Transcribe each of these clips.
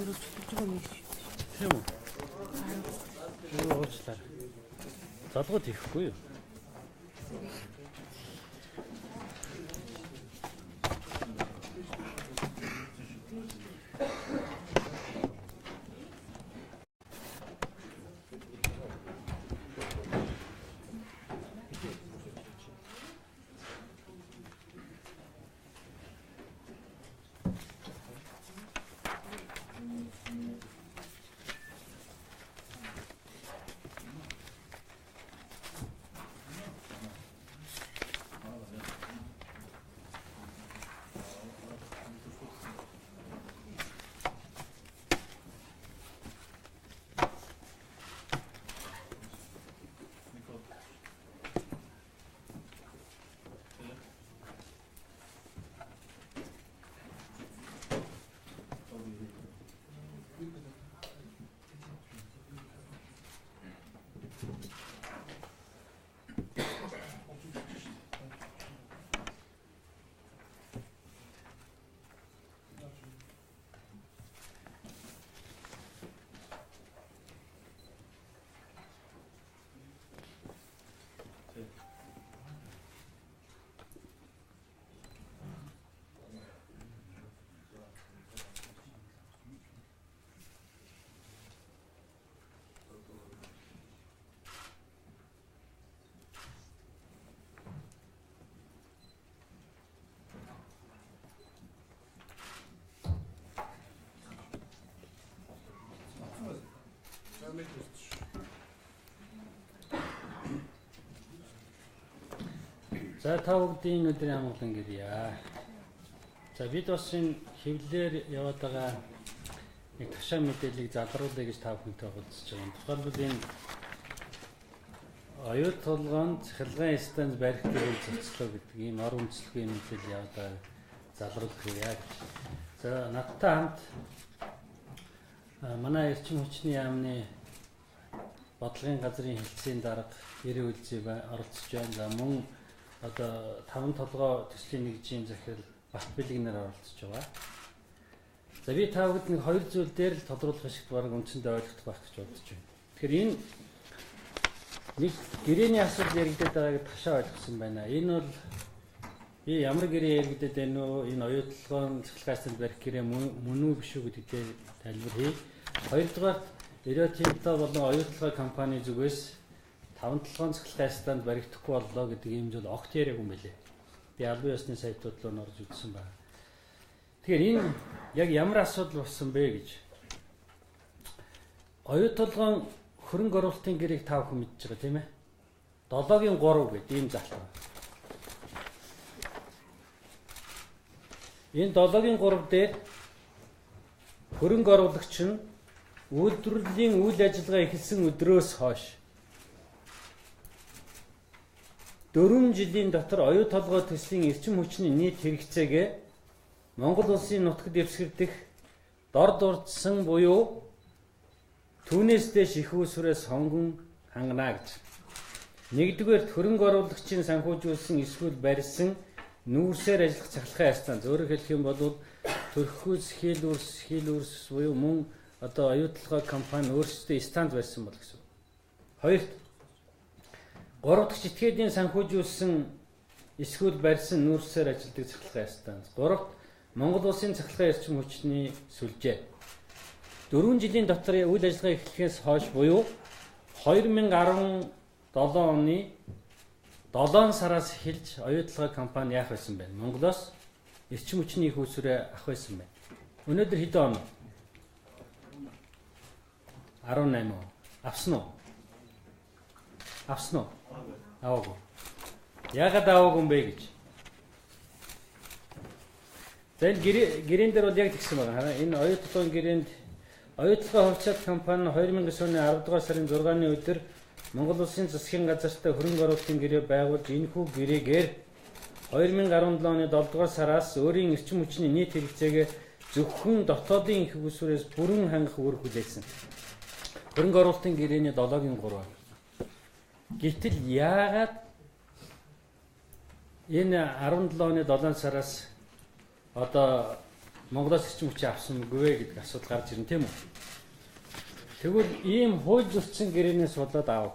ерөөс чөлөж байгаа юм шиг. Тийм үү? Юу уучлаа. Залгууд ихгүй юу? За та бүгдийн өдрийн амгалан гэрье. За бид бас энэ хэвлэлээр яваад байгаа нэг ташаа мэдээллийг залруулъя гэж та бүхэнтэй хуудсаж байгаа. Тухайлбал энэ оюут толгойн цахилгаан станц барих гэрэл зохицлоо гэдэг ийм ор үндэслэгийн мэдээлэл яваад байгаа залруулах яа гэж. За надтай хамт манай эрчим хүчний яамны бодлогын газрын хэлтсийн дарга Ирээ Үлзий оролцож байна. За мөн одоо 5 толгой төслийн нэгжийн захирал Бат Бэлгэнээр оролцож байгаа. За би та бүхэнд нэг хоёр зүйл дээр л тодруулах шиг бараг үндсэндээ ойлгох байх гэж бодож байна. Тэгэхээр энэ нэг гэрээний асуудал яригдаад байгааг ташаа ойлгосон байна. Энэ бол би ямар гэрээ яригдаад байна уу? Энэ оюутлогын цахилгаан барих гэрээ мөн үү биш үү гэдэгт тайлбар хий. Хоёрдугаар Эротинто болон оюутлогын компани зүгээс 5 толгойн цахилгаан станд баригдахгүй боллоо гэдэг юм зүйл огт яриаг юм байлээ. Би албан ёсны сайтууд руу орж үзсэн байна. Тэгэхээр энэ яг ямар асуудал болсон бэ гэж. Оюут толгойн хөрөнгө оруулалтын гэрээг та бүхэн мэдж байгаа тийм ээ. 7-гийн 3 гэдэг ийм залт байна. Энэ 7-гийн 3 дээр хөрөнгө оруулагч нь үйлдвэрлэлийн үйл ажиллагаа эхэлсэн өдрөөс хойш 4 жилийн дотор оюут толгой төслийн эрчим хүчний нийт хэрэгцээгээ Монгол улсын нутагт эвсгэрдэх дор дурдсан буюу түүнээс дэш их үүсвэрээс хонгон хангана гэж. Нэгдүгээр хөрөнгө оруулагчийн санхүүжүүлсэн эсвэл барьсан нүүрсээр ажиллах цахилгаан станц. Өөрөөр хэлэх юм бол төрхөөс хил үрс буюу мөн одоо оюутлогоо компани өөрсдөө станц барьсан бол гэсэн. Хоёрт гурав дахь этгээдийн санхүүжүүлсэн эсвэл барьсан нүүрсээр ажилладаг цахилгаан станц. Гуравт Монгол улсын цахилгаан эрчим хүчний сүлжээ. 4 жилийн дотор үйл ажиллагаа эхлэхээс хойш буюу 2017 оны 7 сараас эхэлж оюутлогоо компани яах байсан бэ? Монголоос эрчим хүчний их үүсвэрээ авах байсан байна. Өнөөдөр хэдэн он? 18 он. Авсан уу? Авсан уу? Аваагүй. Яагаад аваагүй юм бэ гэж. За энэ гэрээн дээр бол яг тэгсэн байна. Энэ оюутлогын гэрээнд оюутлогын хувьцаат компани 2009 оны 10 дугаар сарын 6-ны өдөр Монгол Улсын засгийн газартай хөрөнгө оруулалтын гэрээ байгуулж энэхүү гэрээгээр 2017 оны 7 дугаар сараас өөрийн эрчим хүчний нийт хэрэгцээгээ зөвхөн дотоодын их усүрээс бүрэн хангах үүрэг хүлээсэн. Хөрөнгө оруулалтын гэрээний 7-гийн 3. Гэтэл яагаад энэ 17 оны 7 сараас одоо Монголоос эрчим хүчээ авсан үгүй вэ гэдэг асуудал гарч ирнэ тийм үү? Тэгвэл ийм хууль зөрчсөн гэрээнээс болоод аав.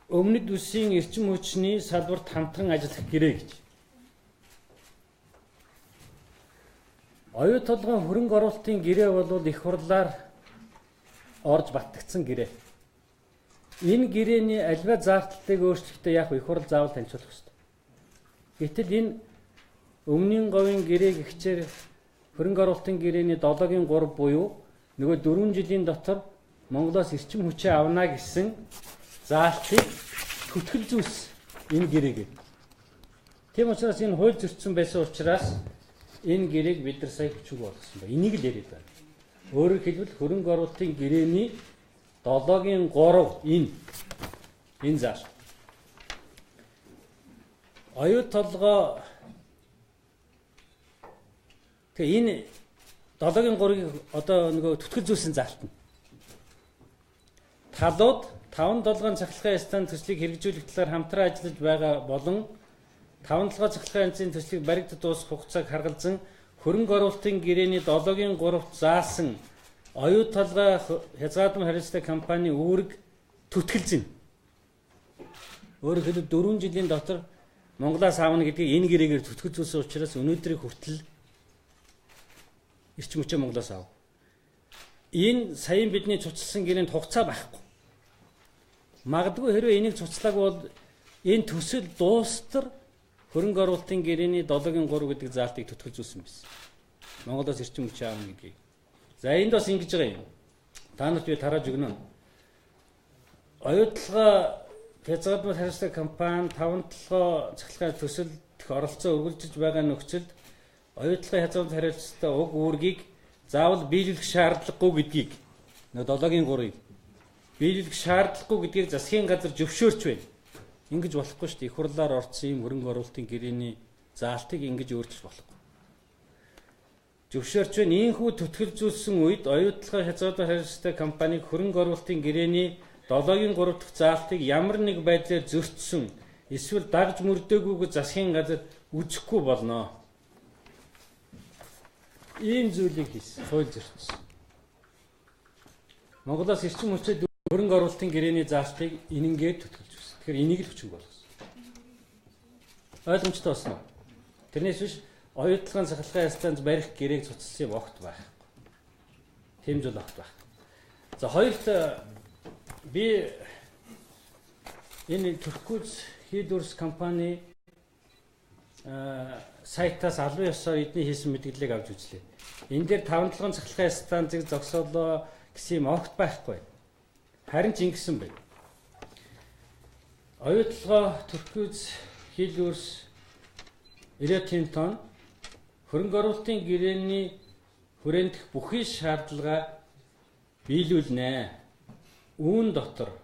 Өмнөд үсгийн эрчим хүчний салбарт хамтран ажиллах гэрээ гэж. Оюу толгойн хөрөнгө оруулалтын гэрээ бол их хурлаар орж батгдсан гэрээ. Энэ гэрээний альва заалтыг өөрчлөлтөө яг их хурл заавал танилцуулах ёстой. Гэтэл энэ өмнгийн говийн гэрээ гихчээр хөрөнгө оруулалтын гэрээний 7-гийн 3 буюу нөгөө 4 жилийн дотор Монголоос эрчим хүчээ авна гэсэн заалтыг төтгөл зүйлс энэ гэрээгээ. Тийм учраас энэ хууль зөрчсөн байсан учраас энэ гэрээг бид нар сая хүчиг болгосон байна. Энийг л яриад байна. Өөрөөр хэлбэл хөрөнгө оруулалтын гэрээний 7-гийн 3 энэ зааш. Оюу толгой тэгээ энэ 7-гийн 3-ыг одоо нөгөө төтгөл зүйлсэн заалтна. Талууд 5-7 цахилгаан станц төслийг хэрэгжүүлэх талаар хамтран ажиллаж байгаа болон 5-7 цахилгаан эзэн төслийг баригдад дуусгах хугацааг харгалзан хөрөнгө оруулалтын гэрээний 7-гийн 3-т заасан оюу толгой хязгаардсан хариуцлагатай компани үүрэг түтгэлзэн. Өөрөөр хэлбэл 4 жилийн дотор Монголоос аавна гэдгийг энэ гэрээгээр түтгэлзүүлсэн учраас өнөөдрийг хүртэл эрчим хүчээ Монголоос аав. Энэ саяын бидний цуцлсан гэрээнд хугацаа байхгүй. Магадгүй хэрвээ энийг цуцлаагүй бол энэ төсөл дуустал хөрөнгө оруулалтын гэрээний 7-гийн 3 гэдэг заалтыг түтгэлзүүлсэн байсан. Монголоос эрчим хүчээ аавна гэдгийг. За энд бас ингэж байгаа юм. Та нарт би тарааж өгнө. Оюутлага хязгаардсан хариуцлагатай компани 5-7 цахилгаан төсөлд оролцоо үргэлжилж байгаа нөхцөлд оюутлага хязгаардсан хариуцлагатай уг үүргийг заавал биелүүлэх шаардлагагүй гэдгийг 7-гийн 3-ыг биелүүлэх шаардлагагүй гэдгийг засгийн газар зөвшөөрч байна. Ингэж болохгүй шүү дээ. Их хурлаар орцсон юм хөрөнгө оруулалтын гэрээний заалтыг ингэж өөрчилж болохгүй. Зөвшөөрч байна. Ийхүү түтгэлзүүлсэн үед оюутлага хязгаардсан хариуцлагатай компаниг хөрөнгө оруулалтын гэрээний 7-гийн 3 дахь заалтыг ямар нэг байдлаар зөрчсөн эсвэл дагж мөрдөөгүй засгийн газар үзэхгүй болно. Ийм зүйлийг хийсэн. Хууль зөрчсөн. Монголоос эрчим хүчтэй хөрөнгө оруулалтын гэрээний заалтыг энэнгээр түтгэлж байна. Тэгэхээр энийг л хүчин болгосон. Ойлгомжтой болсон уу? Тэрнээс биш оюутлагын цахилгаан станц барих гэрээг цуцлсан огт байхгүй. Тийм зүйл огт байхгүй. За хоёрт би энэ Туркуз Хийдүрс компани сайтаас албан ёсоор эдний хийсэн мэдээллийг авч үзлээ. Энэ дээр 5-7 цахилгаан станцыг зогсоолоо гэсэн юм огт байхгүй. Харин ч ингэсэн байна. Оюутлага Туркуз Хийдүрс Ирэтинтон хөрөнгө оруулалтын гэрээний хүрэндэх бүхий шаардлага биелүүлнэ. Үүн дотор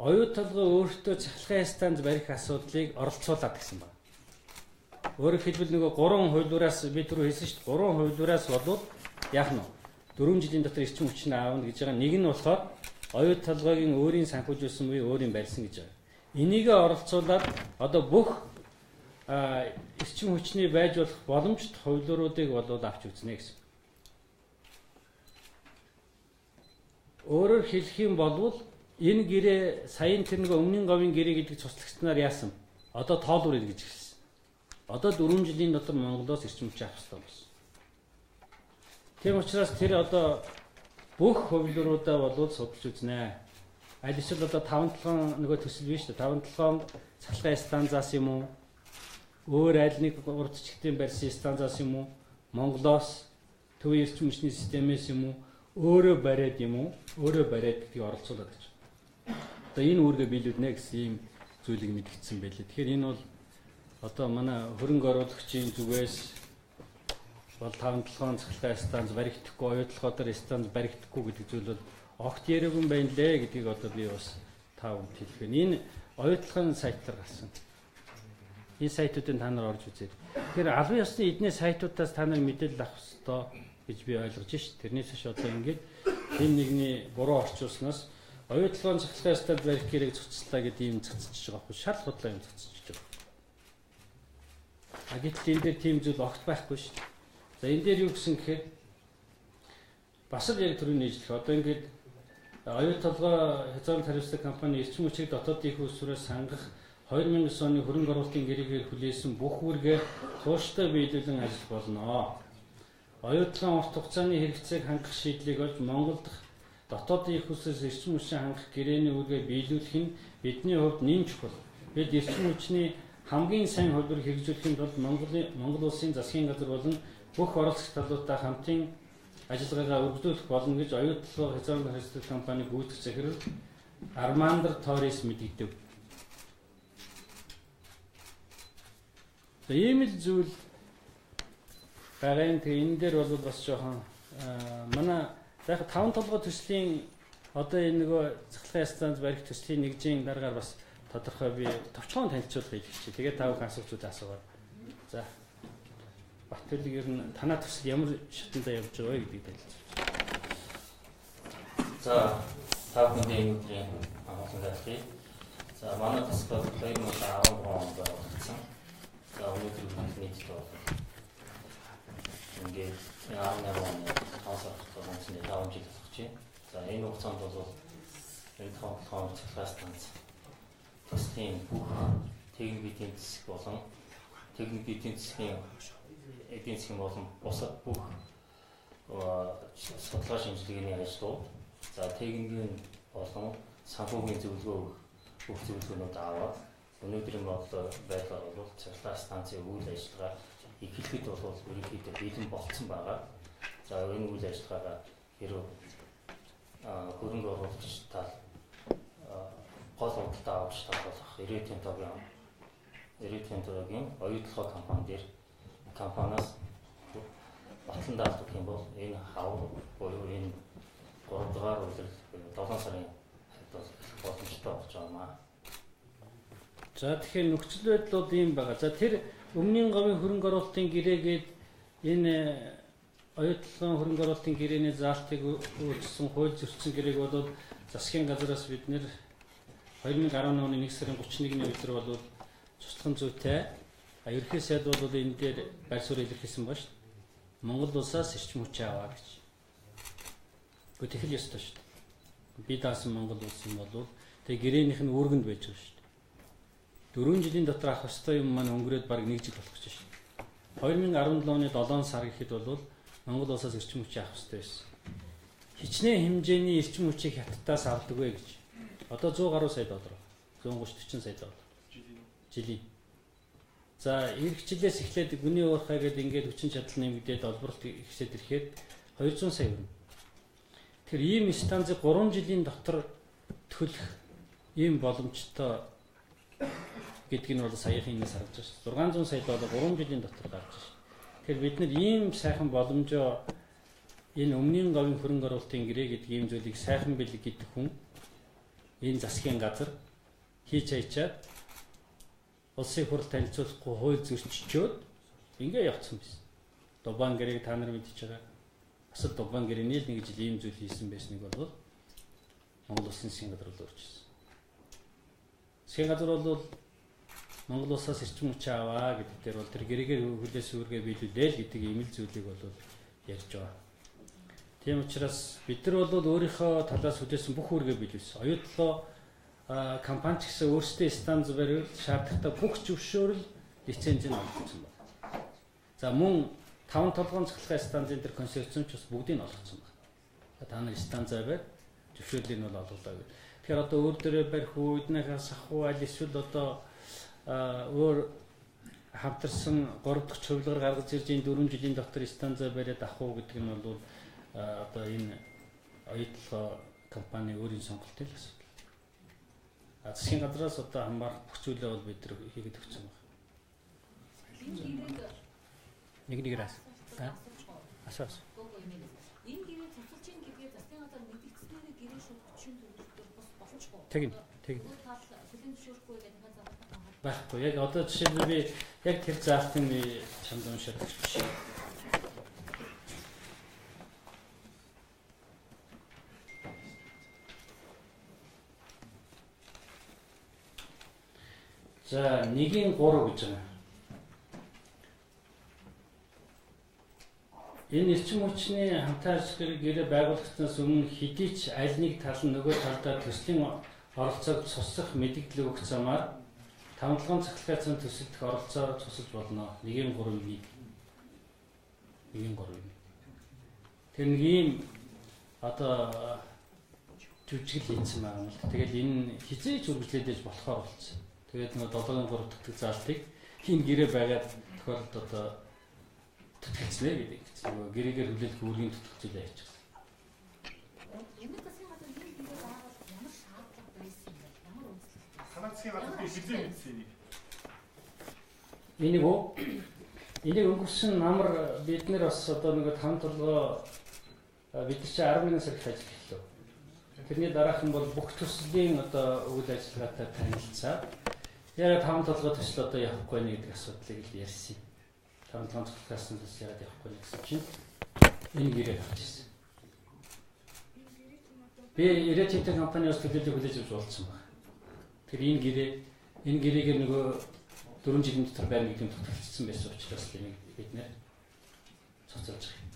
оюу толгой өөртөө цахилгаан станц барих асуудлыг оролцуулаад гэсэн байна. Өөрөөр хэлбэл нөгөө 3 хувилбараас би түрүү хэлсэн шүү дээ. 3 хувилбараас болвол яах нь 4 жилийн дотор эрчим хүчний аавна гэж байгаа. Нэг нь болохоор оюу толгойн өөрийн санхүүжүүлсэн буюу өөрийн барьсан гэж байгаа. Энийгээ оролцуулаад одоо бүх эрчим хүчний байж болох боломжит хувилбаруудыг болоод авч үзнэ гэсэн. Өөрөөр хэлэх юм бол энэ гэрээ саяын тэр нэг өмнгийн говийн гэрээ гэдэг цуцлагчнаар яасан. Одоо тоолвор гэж хэлсэн. Одоо 4 жилийн дотор Монголоос эрчим хүч авах хэрэгтэй болсон. Тийм учраас тэр одоо бүх хувилбаруудаа болоод судалж үзнэ. Аль эсвэл одоо 5-7 нөгөө төсөл биш үү? 5-7 цахилгаан станцаас юм уу? Өөр аль нэг урдчилтын барьсан станцаас юм уу? Монголоос төвийн эрчим хүчний системээс юм уу? Өөрөө бариад юм уу? Өөрөө бариад гэдгийг оролцуулаад гэж. Одоо энэ үүргээ биелүүлнэ гэсэн ийм зүйлийг мэдгдсэн байлээ. Тэгэхээр энэ бол одоо манай хөрөнгө оруулагчийн зүгээс бол 5-7 цахилгаан станц баригдахгүй, оюутлахоо дээр станц баригдахгүй гэдэг зүйл бол огт яриагүй байна лээ гэдгийг одоо би бас та бүхэнд хэлэх байна. Энэ оюутлахын сайтаар гарсан. Энэ сайтуудыг та нар орж үзээд. Тэгэхээр албан ёсны эдний сайтуудаас та нар мэдээлэл авах ёстой гэж би ойлгож шít. Тэрнээс ш одоо ингээд энэ нэгний буруу орчуулснаас оюутлахын цахилгаан станц барих гэрээг цуцлаа гэдэг ийм цацчихж байгаа хөө шал худлаа юм цацчихж байгаа. Гэтэл энэ дээр тийм зүйл огт байхгүй шүү дээ. За энэ дээр юу гэсэн гэхээр бас л яг түрүү нийжлэх. Одоо ингээд оюут толгой хязгаарлалт хариуцлага компани эрчим хүчийг дотоодын их усраас хангах 2009 оны хөрөнгө оруулалтын гэрээгээр хүлээсэн бүх үүргээ тууштай биелүүлэн ажиллах болно. Оюутлын урт хугацааны хэрэгцээг хангах шийдлийг олж Монгол дахь дотоодын их усраас эрчим хүчийг хангах гэрээний үүргээ биелүүлэх нь бидний хувьд нэн чухал. Бид эрчим хүчний хамгийн сайн хөлбөр хэрэгжүүлэхийн тулд Монгол улсын засгийн газар болон бүх оролцох талуудтай хамтын ажиллагаагаа өргөжлүүлэх болно гэж оюут толгой хязгаарлалт хариуцлага компани гүйцэтгэх захирал Армандр Торрес мэдэгдэв. Ийм л зүйл байгаа юм. Тэгээ энэ дээр бол бас жоохон манай яг 5 толгой төслийн одоо энэ нөгөө цахилгаан станц барих төслийн нэгжийн дараагаар бас тодорхой би товчхон танилцуулах хэлэх чи. Тэгээд та бүхэн асууцууд асуугаа. За. Батлыг ер нь танаа төсөл ямар шатндаа явж байгаа вэ гэдгийг танилцуулж. За, та бүхэний өнөөдрийн амгалан байлгая. За, манай төсөл 2013 онд байгуулагдсан. За, өнөөдөр нийтдээ бол ингээд 18 оны 5 сард онцны 5 жил болох чинь. За, энэ хугацаанд бол энэ тоглоом цахилгаан станц төслийн бүх техник эдийн засаг болон техник эдийн засгийн эдийн засгийн болон бусад бүх судалгаа шинжилгээний ажлууд, за техникийн болон санхүүгийн зөвлөгөө бүх зөвлөгөөнүүд аваад өнөөдрийн байдлаар бол цахилгаан станцын үйл ажиллагаа эхлэхэд бол ерөнхийдөө бэлэн болцсон байгаа. За энэ үйл ажиллагаагаа хэрэг хөрөнгө оруулагч тал гол худалдаа авч болох Ирээдүйн тоогийн оюут толгой компани дээр компаниас батлан даалгах юм бол энэ хав буюу энэ 3 дугаар үйлрэл 7 сарын боломжтой болж байна. За тэгэхээр нөхцөл байдлууд ийм байгаа. За тэр өмнгийн говийн хөрөнгө оруулалтын гэрээгээд энэ оюут толгойн хөрөнгө оруулалтын гэрээний заалтыг өөрчилсөн хууль зөрчсөн гэрээг бол засгийн газраас бид нэр 2010 оны 1 сарын 31-ний өдөр бол цуцлахын зүйтэй ерөнхий сайд бол энэ дээр байр суурь илэрхийлсэн ба шүү дээ. Монгол улсаас эрчим хүч аваа гэж. Гэхдээ тэгэл ёстой шүү дээ. Би даасан Монгол улс юм бол тэгээ гэрээнийх нь үүргэнд байж байгаа шүү дээ. 4 жилийн дотор авах ёстой юм маань өнгөрөөд бараг 1 жил болох гэж шүү дээ. 2017 оны 7 сар гэхэд бол Монгол улсаас эрчим хүч авах ёстой байсан. Хичнээн хэмжээний эрчим хүчийг хятадаас авдаг вэ гэж. Одоо 100 гаруй сая доллар. 130-40 сая доллар. Жилийн. За, эх жилээс эхлээд гүний уурхай гэдэг ингээд хүчин чадал нэмэгдээд олборлт ихсээд ирэхэд 200 сая хүрнэ. Тэгэхээр ийм станцыг 3 жилийн дотор төлөх ийм боломжтой гэдг нь бол саяхан инээс харагдаж байна. 600 сая доллар 3 жилийн дотор гарч байна. Тэгэхээр бид нар ийм сайхан боломжоо энэ өмнгийн говийн хөрөнгө оруулалтын гэрээ гэдэг ийм зүйлийг сайхан бэлэг гэдэг хүн энэ засгийн газар хийж хайчаад улсын хурал танилцуулахгүй хууль зөрчичөөд ингээ явцсан байсан. Дубан гэрээг та нар мэдчихэж байгаа. Бас Дубан гэрээний л нэг жил ийм зүйл хийсэн байсныг бол Монгол улсын засгийн газар л өөрчилсөн. Засгийн газар бол Монгол улсаас эрчим хүч аваа гэдэг дээр бол тэр гэрээгээр хүлээс үүргээ биелүүлээл гэдэг ийм л зүйлийг бол ярьж байгаа. Тийм учраас бид нар бол өөрийнхөө талаас хүлээсэн бүх үүргээ биелүүлсэн. Оюут толгой компани ч гэсэн өөрсдөө станц барил шаардлагатай бүх зөвшөөрөл лицензийг олгоцсон байна. За мөн 5 толгойн цахилгаан станцын тэр консорциум ч бас бүгдийг нь олгоцсон байна. Та нар станц барь зөвшөөрлийг нь бол олголоо гэдэг. Тэгэхээр одоо өөр дөрөө барих үеднээс ахуу аль эсвэл одоо өөр хамтарсан 3 дахь хувилгаар гаргаж ирж энэ 4 жилийн дотор станц бариад авах уу гэдэг нь бол одоо энэ оюут толгой компани өөрийн сонголтын л асуудал. Засгийн газраас одоо хамаарах бүх зүйлээ бол бид нар хийгээд өгсөн байна. Нэг асууж. Энэ гэрээ цуцлж ийн гэдгээ засгийн газар мэдгэснээр гэрээ шууд 44 бус боломжгүй. Тэгнь. Тал хүлэн зөвшөөрөхгүй гэдэг нь заавал байхгүй. Яг одоо жишээлбэл би яг тэр заалтын чамд уншаад өгч. За 1-3 гэж байна. энэ эрчим хүчний хамтаа ажиллах гэрээ байгуулагдсанаас өмнө хэдий ч аль нэг тал нь нөгөө талдаа төслийн оролцоог цусах мэдээлэл өгөх замаар тавталгаан цахилгаан төсөлдөх оролцоороо цусаж болно. 1.3%. Тэр нэг ийм одоо жүжигл хийсэн байгаа юм л. Тэгэл энэ хизээж үргэлжлүүлж болохоор болсон. Тэгээд нөгөө 7.3 төгтөг заалтыг хин гэрээ байгаад тохиолдолд одоо төтөлцнэ гэдэг. Нөгөө гэрээгээр хүлээлт үүргийн төтөлцөлөө хийчихсэн. Ямар засгийн газар энэ гэрээ байгуулах ямар шаардлага байсан юм бэ? Ямар үндэслэл? Санаа засгийн газар хэзээ мэдсэн юм? Энийг өнгөрсөн намар бид нэр бас одоо нөгөө там толгой бид чи 11 сард ажиллаглаа. Тэрний дараахан бол бүх төслийн одоо үйл ажиллагаатай танилцаад яг там толгой төсөл одоо явахгүй нэ гэдэг асуудлыг л ярьсан. Там толгой төслөөс нь яагаад явахгүй нэ гэсэн чинь энэ гэрээ авч ирсэн. Би ирээдүйн компаниос төлөвлөлт хүлээж авч уулзсан байна. Тэр энэ гэрээгээр нөгөө 4 жилийн дотор байна гэдэг нь тоталцсан байсан учраас энийг бид нэр цоцолж байгаа.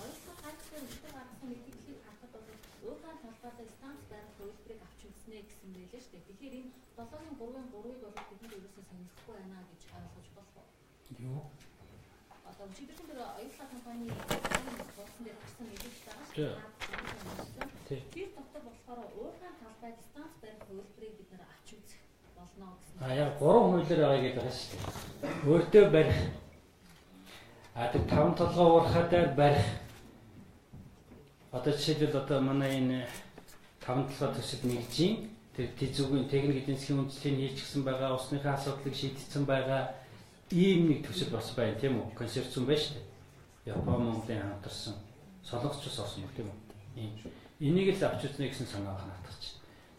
Ойлгох хайртай өдөр гаргасан мэдээллийг харахад бол уурхай талбайд станц байх хөлбөрийг авч үзнэ гэсэн байлээ шүү дээ. Тэгэхээр энэ 7-ын 3-ын 3-ыг бол бид нэр ерөөсөө санагдахгүй байна гэж ойлгож болох уу? Юу? Одоо чиглэлэн дээр оюутлах компани болсон дээр гарсан мэдээлэл байгаа шүү дээ. Тэр дотор болохоор уурхай талбайд станц байх хөлбөрийг бид нэр авч үзэх болно гэсэн. Яг 3 хуулиар байгаа гэдэг байна шүү дээ. Өөртөө барих. Тэр 5 толгой уурхайдаар барих. Одоо жишээлбэл одоо манай энэ 5 толгой төсөв нэгжийн тэр тэзүүгийн техник эдийн засгийн үндэслэлийг хийчихсэн байгаа, усныхаа асуудлыг шийдсэн байгаа ийм нэг төсөв бас байна тийм үү? Консорциум байна шүү дээ. Япон, Монголын хамтарсан солонгосч ус орсон юм тийм үү? Энийг л авч үзнэ гэсэн санаа байна надад.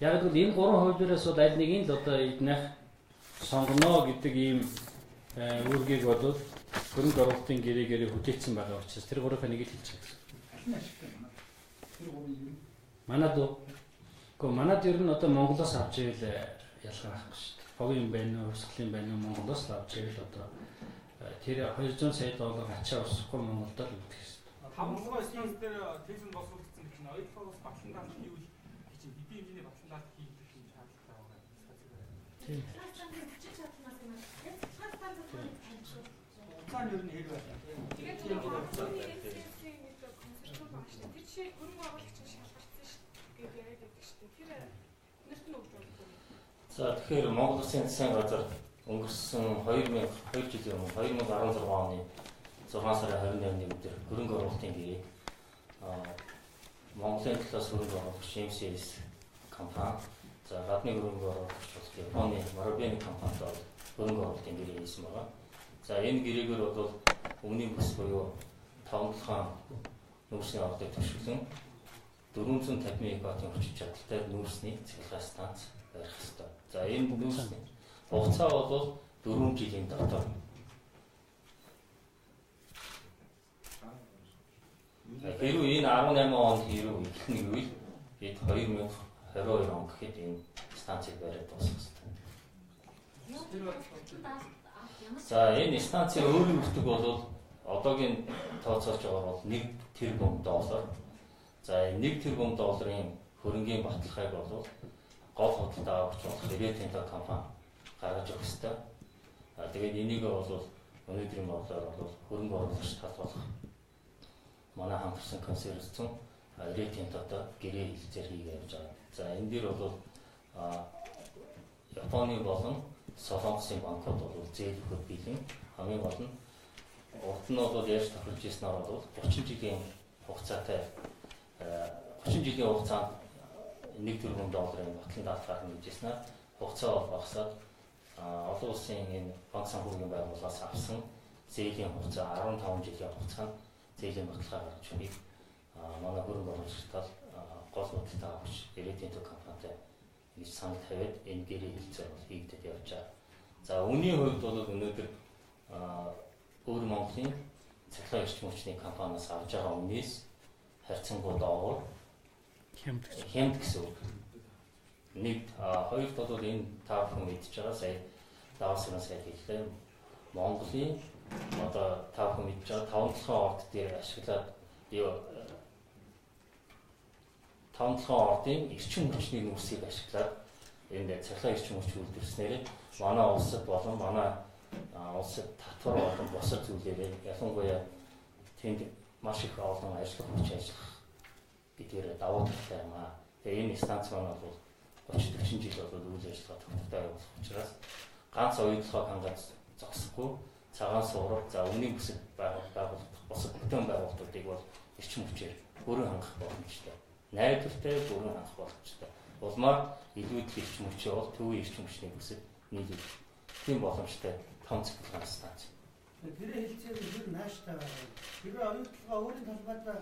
Яг л энэ 3 хуулиараас бол аль нэгийг л одоо эднэх сонгоно гэдэг ийм үүргийг бол хөрөнгө оруулалтын гэрээгээр хүлээсэн байгаа учраас тэр 3-ыг нэг л хэлж байгаа. Манад манад ер нь одоо Монголоос авч ивэл ялгаа байхгүй шүү дээ. Хог юм байна уу, өсгөл юм байна уу Монголоос авч ивэл одоо тэр 200 сая доллар ачаа усахгүй Монголд л үлдэх шүү дээ. Хамлагын станц дээр тэзэн босуулсан чинь ойлгохоос батлан даах юу гэж хэдийн хэмжээний батлан даах хийх юм шаардлагатай байгаа. Тийм. Цаана ер нь хэр байна? Тэгээд энэ консорциум багш тэр жишээ хөрөнгө оруулагч шалгалтсан шүү гэж яриад байдаг шүү. Тэр нэрт нь өгч байна. За тэгэхээр Монгол Улсын засгийн газар өнгөрсөн 2 жилийн өмнө 2016 оны 6 сарын 28-ны өдөр хөрөнгө оруулалтын гэрээг Монголын талаас хөрөнгө оруулагч MCS компани за гадны хөрөнгө оруулагч болох Японы Marubeni компанид хөрөнгө оруулалтын гэрээ хийсэн байгаа. За энэ гэрээгээр бол өмнгийн бүс буюу 5 нүүрсний авалтыг төшөглөн 450 мегаваттын хүч чадалтай нүүрсний цэглэгээ станц барих ёстой. За энэ нүүрсний хугацаа бол 4 жилийн дотор. Хэрвээ энэ 18 онд хэрвээ эхлэх үйл бид 2022 он гэхэд энэ станцыг бариад дуусгах ёстой. За энэ станцын өөрийн өртөг бол одоогийн тооцоолж байгаа бол 1 тэрбум доллар. За 1 тэрбум долларын хөрөнгийн баталгааг бол гол худалдаа авч болох Rio-Tinto компани гаргаж өгөх ёстой. Тэгээд энийг бол өнөөдрийн бодлоор бол хөрөнгө оруулагч тал болох манай хамтарсан консорциум Rio-Tinto-той гэрээ хэлцээр хийгээд явж байгаа. За энэ дээр бол Японы болон Солонгосын банкуд бол зээл өгөх бэлэн хамгийн гол нь урд нь бол яаж тохирж ирснээр бол 30 жилийн хугацаатай 30 жилийн хугацаанд 1 тэрбум долларын батлан даатгаар нэмжсэнээр хугацаа бол багасаад олон улсын энэ банк санхүүгийн байгууллагаас авсан зээлийн хугацаа 15 жилийн хугацаанд зээлийн баталгаа гаргаж өгөхийг манай хөрөнгө оруулагчдад гол бодлоо авч Rio-Tinto компанитай гэж санал тавиад энэ гэрээ хэлцээ бол хийгдэж явж байгаа. За үүний хувьд бол өнөөдөр өөр Монголын цахилгаан эрчим хүчний компаниас авж байгаа үнээс харьцангуй доогуур хямд гэсэн үг. Нэг хоёрт бол энэ та бүхэн мэдж байгаа сая давсан сая хэллээ. Монголын одоо та бүхэн мэдж байгаа 5 орд дээр ашиглаад 5 ордын эрчим хүчний нүүрсийг ашиглаад энэ цахилгаан эрчим хүч үйлдвэрснээр манай улсад болон манай улсад татвар болон бусад зүйлээрээ ялангуяа тэнд маш их олон ажлын хүч ажиллах гэдгээр давуу талтай юм аа. Тэгээ энэ станц маань бол 30-40 жил болоод үйл ажиллагаа тогтвортой явуулах учраас ганц оюутлогоо хангаж зогсохгүй цагаан суурал за үнийн бүсэд байгуулах бусад бүтээн байгуулалтуудыг бол эрчим хүчээр бүрэн хангах боломжтой. Найдвартай бүрэн хангах боломжтой. Улмаар илүү их эрчим хүчээ бол төвийн эрчим хүчний бүсэд нийлүүлэх тийм боломжтой том цэцлэг станц. Тэр хэлцээр ер нь нааштай байгаа. Тэр оюутлогоо өөрийн талбайдаа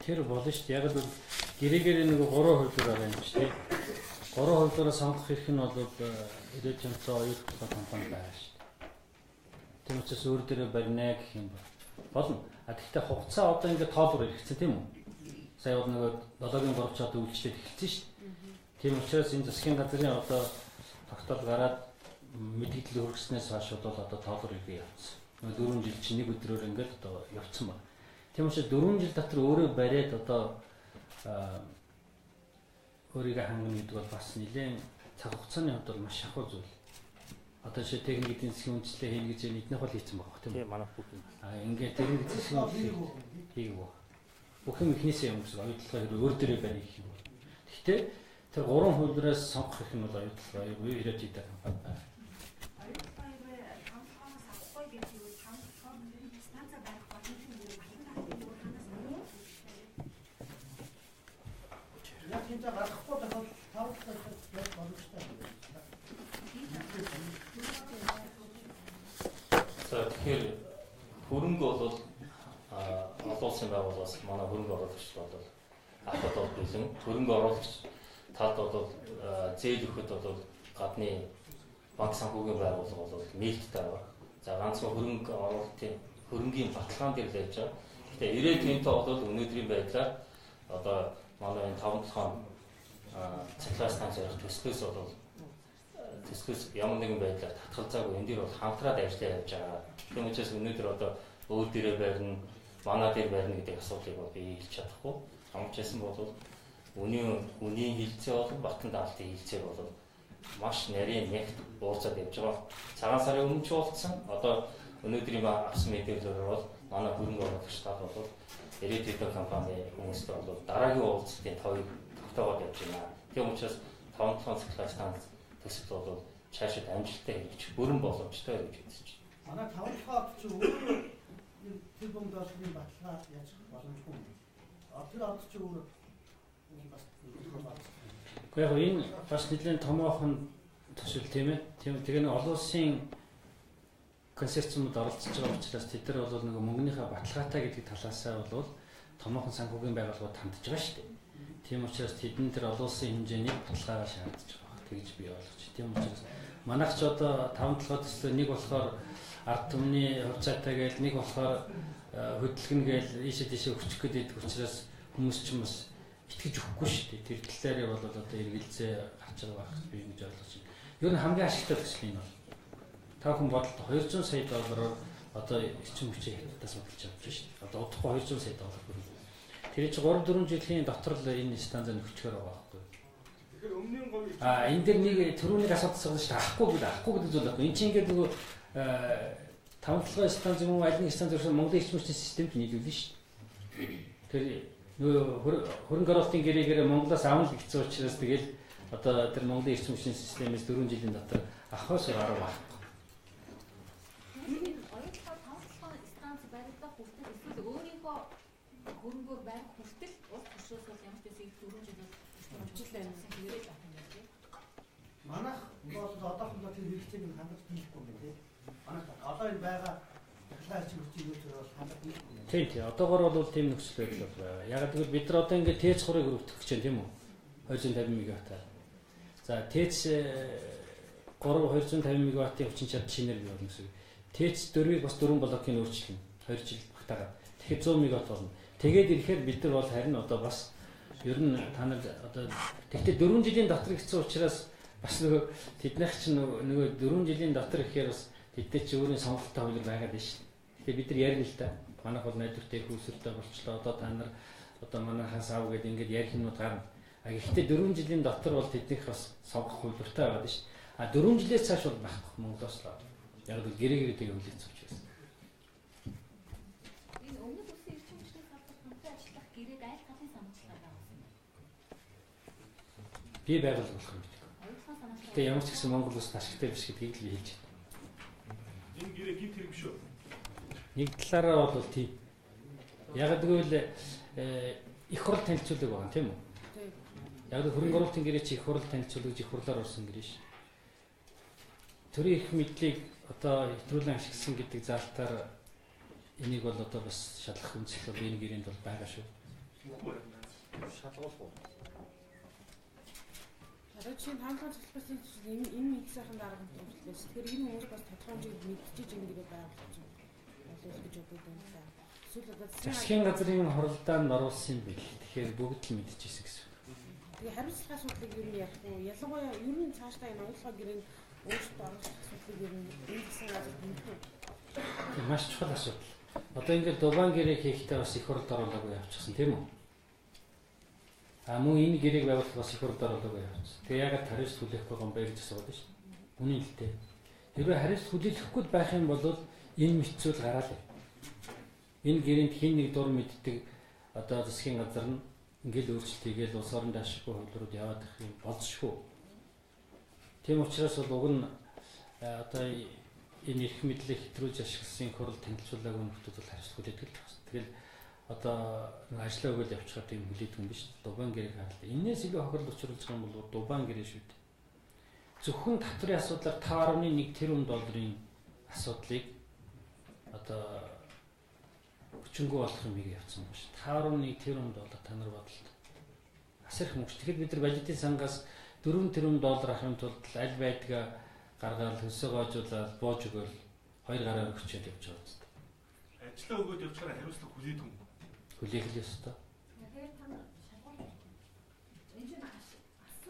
тэр болно шүү дээ. Яг л гэрээгээр нэг 3 хувилбар байгаа юм шүү дээ. 3 хувилбараа сонгох хэрэг нь бол ирээд юмцаа оюутлогоо компани байгаа шүү дээ. Тэр учраас өөр дээрээ барина гэх юм болно. Гэхдээ хугацаа одоо ингээд тоолбор хэрэгцсэн тийм үү? Сая бол нэг 7-гийн 3 чад үйлчлээд эхэлсэн шүү дээ. Тийм учраас энэ засгийн газрын одоо тогтоол гараад мэдээлэл хүргэснээс хойш бол одоо тоолбор ирээ явсан. 4 жил чинь нэг өдрөөр ингээд одоо явцсан байна. Тийм учраас 4 жил дотор өөрөө бариад одоо өөрийгөө хангана гэдэг бол бас нэлээд цаг хугацааны хувьд бол маш ахуй зүйл. Одоо жишээ техник эдийн засгийн үндэслэл хийнэ гэж эднийх бол хийцэн байгаа тийм үү? Тийм манай бүгд. Ингээд техник эдийн засгийн хийгөө. Бүх юм ихнээсээ юм гэсэн оюутлага хэрэг өөр дээрээ барих юм. Гэхдээ тэр 3 хувилбараас сонгох их нь бол оюутлага ирээд идэх компани байна. 진짜 갖고 나서 사업자들 벌었다. За тэгэхээр хөрөнгө бол олон улсын байгууллагаас манай хөрөнгө оруулагч бол ахад бол бэлэн хөрөнгө оруулагч талд бол зээл өгөхөд бол гадны банк санхүүгийн байгууллага бол нээлттэй байна. За ганцхан хөрөнгө оруулалтын хөрөнгийн баталгаан дээр л байж байгаа. Гэхдээ ирээд энэтэй бол өнөөдрийн байдлаар одоо манай энэ 5-7 цахилгаан станц ярих төслөөс бол төслөөс ямар нэгэн байдлаар татгалзаагүй энэ дэр бол хамтраад ажиллаж явж байгаа. Тийм учраас өнөөдөр одоо өөр дээрээ барина, манай дээр барина гэдэг асуудлыг бол би хэлж чадахгүй. Хамчсан бол үнийн хилцээ бол Батан даалтын хилцээ бол маш нарийн нягт уулзаад явж байгаа. Цагаан сарын өмнө ч уулзсан. Одоо өнөөдрийн авсан мэдээлэлээр бол манай хөрөнгө оруулагч тал бол ирээд хэдэн компани хүмүүстэй бол дараагийн уулзалтын товыг тогтоогоод явж байна. Тийм учраас 5 цахилгаан станц төсөл бол цаашид амжилттай хийж бүрэн боломжтой гэж үзэж байна. Манай 5 хот ч өөрөө тэр бомдоосны баталгаа яаж боломжгүй юм. Тэр хот ч өөрөө бас яг энэ бас нэлийн томоохон төсөл тийм ээ. Тэгээ нэг олон улсын консорциумд оролцож байгаа учраас тэд нар бол нэг мөнгөнийхөө баталгаатай гэдэг талаасаа бол томоохон санхүүгийн байгууллагууд хандж байгаа шүү дээ. Тийм учраас тэдэн тэр олон улсын хэмжээний баталгаагаа шаардж байгаа. Тэгж би ойлгож. Тийм учраас манайх ч одоо 5-7 төслөө нэг болохоор ард түмний хувьцаатай гээл нэг болохоор хөдөлгөн гээл ийшээ тийшээ өччих гэдэг учраас хүмүүс ч юм бас итгэж өгөхгүй шүү дээ. Тэр талаараа бол одоо эргэлзээ гарч байгаа байх би ингэж ойлгож байна. Ер нь хамгийн ашигтай төсөл юм бол та хүн бодлоо 200 сая доллараар одоо эрчим хүчээ хятадаас судалж авч байна шүү дээ. Одоо удахгүй 200 сая доллар хүрнэ. Тэр чинь 3-4 жилийн дотор л энэ станцаа нөхчгөр байгаа байхгүй. Тэгэхээр өмнө нь говь энэ дэр нэг төрөүний асуудал байгаа шүү дээ. Ахгүй гэдэг зүйл байхгүй. Энд чинь ингээд нөгөө 5-7 станц юм уу аль нэг станц гэсэн Монголын эрчим хүчний системд нийлүүлнэ шүү дээ. Тэр нөгөө хөрөнгө оруулалтын гэрээгээр Монголоос авах гэсэн учраас тэгэл одоо тэр Монголын эрчим хүчний системээс 4 жилийн дотор ахаас гараа байна. хөрөнгөөр барих хүртэл улс төрөөс бол ямар ч зүйл 4 жил хөгжүүлээ гэсэн хэрэгэж байна юм байна. Манайх бол одоохондоо тэр хэрэгцээг нь хангаж хийхгүй юм тийм. Манайх одоо энэ байгаа цахилгаан хүчийг өөр бол хангаж хийхгүй юм. Тийм. Одоогор бол тийм нөхцөл байдал байна. Яг гэвэл бид нар одоо ингээд ТЭЦ 3-ыг өргөх гэж байна тийм үү? 250 мегаватт. За ТЭЦ 3 250 мегаваттын хүчин чадал шинээр бий болно гэсэн. ТЭЦ 4-ийг бас 4 блокийн өөрчлөн 2 жил багтаагаад. Тэгэхээр 100 мегаватт болно. Тэгээд ирэхээр бид нар бол харин одоо бас Ер нь та нар одоо тэгтээ 4 жилийн дотор гэсэн учраас бас нөгөө тэднийх чинь нөгөө 4 жилийн дотор гэхээр бас тэдний чи өөрийн сонголттой хууль байгаад байна шүү. Тэгээ бид нар ярина л да. Манайх бол найдвартай хөөсөртэй болчлоо. Одоо та нар одоо манайхаас аав гэдэг ингээд ярих юмуд гарна. А гэхдээ 4 жилийн дотор бол тэднийх бас сонгох хөлбөртэй байгаад байна шүү. А 4 жилээс цааш бол байхгүй Монголоос л. Яг л гэрээ тэгээ хүлээц авч байсан. Энэ өмнөд улсын эрчим хүчний салбарт ажиллах гэрээг аль талын санаачлалаар байгуулсан бэ? Би байгуул болох юм байна. Гэтэ ямар ч гэсэн Монгол улс ашигтай биш гэдгийг л хэлж байна. Энэ гэрээ гинт хэрэг биш үү? Нэг талаараа бол тийм. Яг гэвэл их хурл танилцуулга байгаа тийм үү? Тийм. Яг л хөрөнгө оруулалтын гэрээ чи их хурл танилцуулгаж их хурлаар орсон гэрээ ш. Төрийн их мэдлийг одоо хэтрүүлэн ашигласан гэдэг заалтаар энийг бол одоо бас шалгах үндэслэл бол энэ гэрээнд бол байгаа шүү. Шалгуулах уу? Одоо чинь хаанхаа цэцлэсэн чинь энэ мэдсэхэн дарга төлөвлөс. Тэгэхээр энэ хүмүүс бас тодорхой хэмжээнд мэдчихэж байгаа гэдэг байгуулж байна. Болов гэж бодод байна. Эсвэл одоо засгийн газрын хоролдоо нь оруулсан юм бэл. Тэгэхээр бүгд л мэдчихсэн гэсэн. Тэгээ хариуцлага асуудлыг юу ярих вэ? Ялангуяа ер нь цаашдаа энэ оюутлага гэрээнд өөрсдөө оруулах асуудлыг ер нь энэ засгийн газар хэмжих. Маш чухал асуудал. Одоо ингээд Дубайн гэрээ хийхдээ бас их хурлд оруулаагүй явчихсан тийм үү? А мөн энэ гэрээг байгуулах бас их хурлд оруулаагүй явчихсан. Тэгээ ягаад хариуцлага хүлээхгүй юм бэ гэж асууад шүү. Үнэн л дээ. Хэрвээ хариуцлага хүлээхгүй байх юм бол энэ мэдцүүл гараал. Энэ гэрээнд хин нэг дур мэддэг одоо засгийн газар нь ингээл өөрчлөлт хийгээл улс орон даашгүй хуулиуд яваад их юм болцшгүй. Тийм учраас бол уг нь одоо энэ эрх мэдлийг хэтрүүлж ашигласан хурал танилцуулаагүй нөхдүүд бол хариуцлага хүлээдэг л байна. Тэгэл одоо ажлаа өгөөл явчихаар тийм хүлээдэг юм биш. Дубайн гэрээг хаалт. Энээс илүү хохирол учруулж байгаа юм бол Дубайн гэрээ шүү дээ. Зөвхөн татврын асуудлаар 5.1 тэрбум долларын асуудлыг одоо хүчингү болох юм ийм явцсан байна шүү. 5.1 тэрбум доллар та нар бодлоо. Асар их мөнгө. Тэгэхээр бид нар балидын сангаас 4 тэрбум доллар авахын тулд аль байдгаа гаргаад хөлсөө гоожуулаад бууж өгөөл 2 гараар өгчөөд явж байгаа юм. Ажлаа өгөөд явчихаар хариуцлага хүлээдэг юм. Хүлээх л ёстой.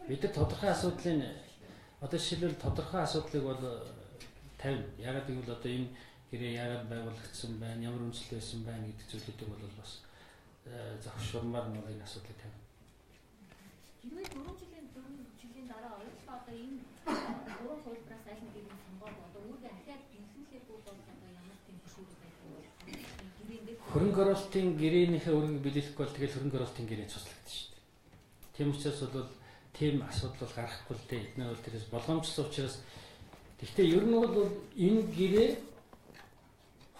Бид нар тодорхой асуудлын одоо жишээлбэл тодорхой асуудлыг бол тавина. Ягаад гэвэл одоо энэ гэрээ яагаад байгуулагдсан байна, ямар үндэслэл байсан байна гэдэг зүйлүүдийг бол бас завшурмаар нь энэ асуудлыг тавина. Хэрвээ 4 жилийн дараа оюутлага одоо энэ 3 хуулбараас аль нэг нь сонгоод одоо үүргээ ахиад бэлгэлэхгүй бол одоо ямар тийм хөшүүрэг байх вэ? Хөрөнгө оруулалтын гэрээнийхээ үүргийг биелэхгүй бол тэгэл хөрөнгө оруулалтын гэрээ цуслагдана шүү дээ. Тийм учраас бол тийм асуудал бол гарахгүй л дээ. Эдгээр бол тэрээс болгоомжтой учраас гэхдээ ер нь бол энэ гэрээ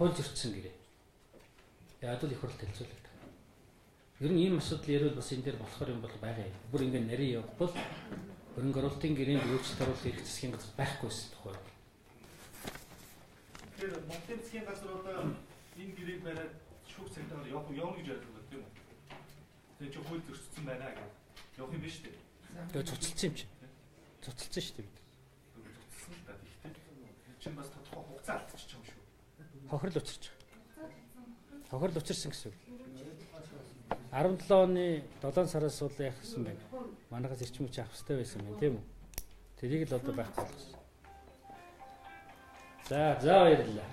хууль зөрчсөн гэрээ. Яг л их хурл танилцуулдаг. Ер нь ийм асуудал ярил бас энэ дээр болохоор юм бол байгаа юм. Бүр ингэ нарийн явбал хөрөнгө оруулалтын гэрээнд өөрчлөлт оруулах эрх засгийн газар байхгүйсэн тухай. Тэгэхээр Монголын засгийн газар одоо энэ гэрээг бариад шүүх цагдаагаар явна гэж ойлгож байна тийм үү? Тэгээ чи хууль зөрчсөн байна гэх. Явах юм биш үү? Тэгээ цуцалсан юм чи. Цуцалсан шүү дээ бид. Цуцалсан л да гэхдээ чинь бас тодорхой хугацаа алдчихж байгаа юм шүү. Хохирол учирч байгаа. Хохирол учирсан гэсэн үг. 17 оны 7 сараас бол яах гэсэн бэ? Манайхаас эрчим хүч авах хэрэгтэй байсан юм тийм үү? Тэрийг л одоо байхгүй болгосон. За баярлалаа.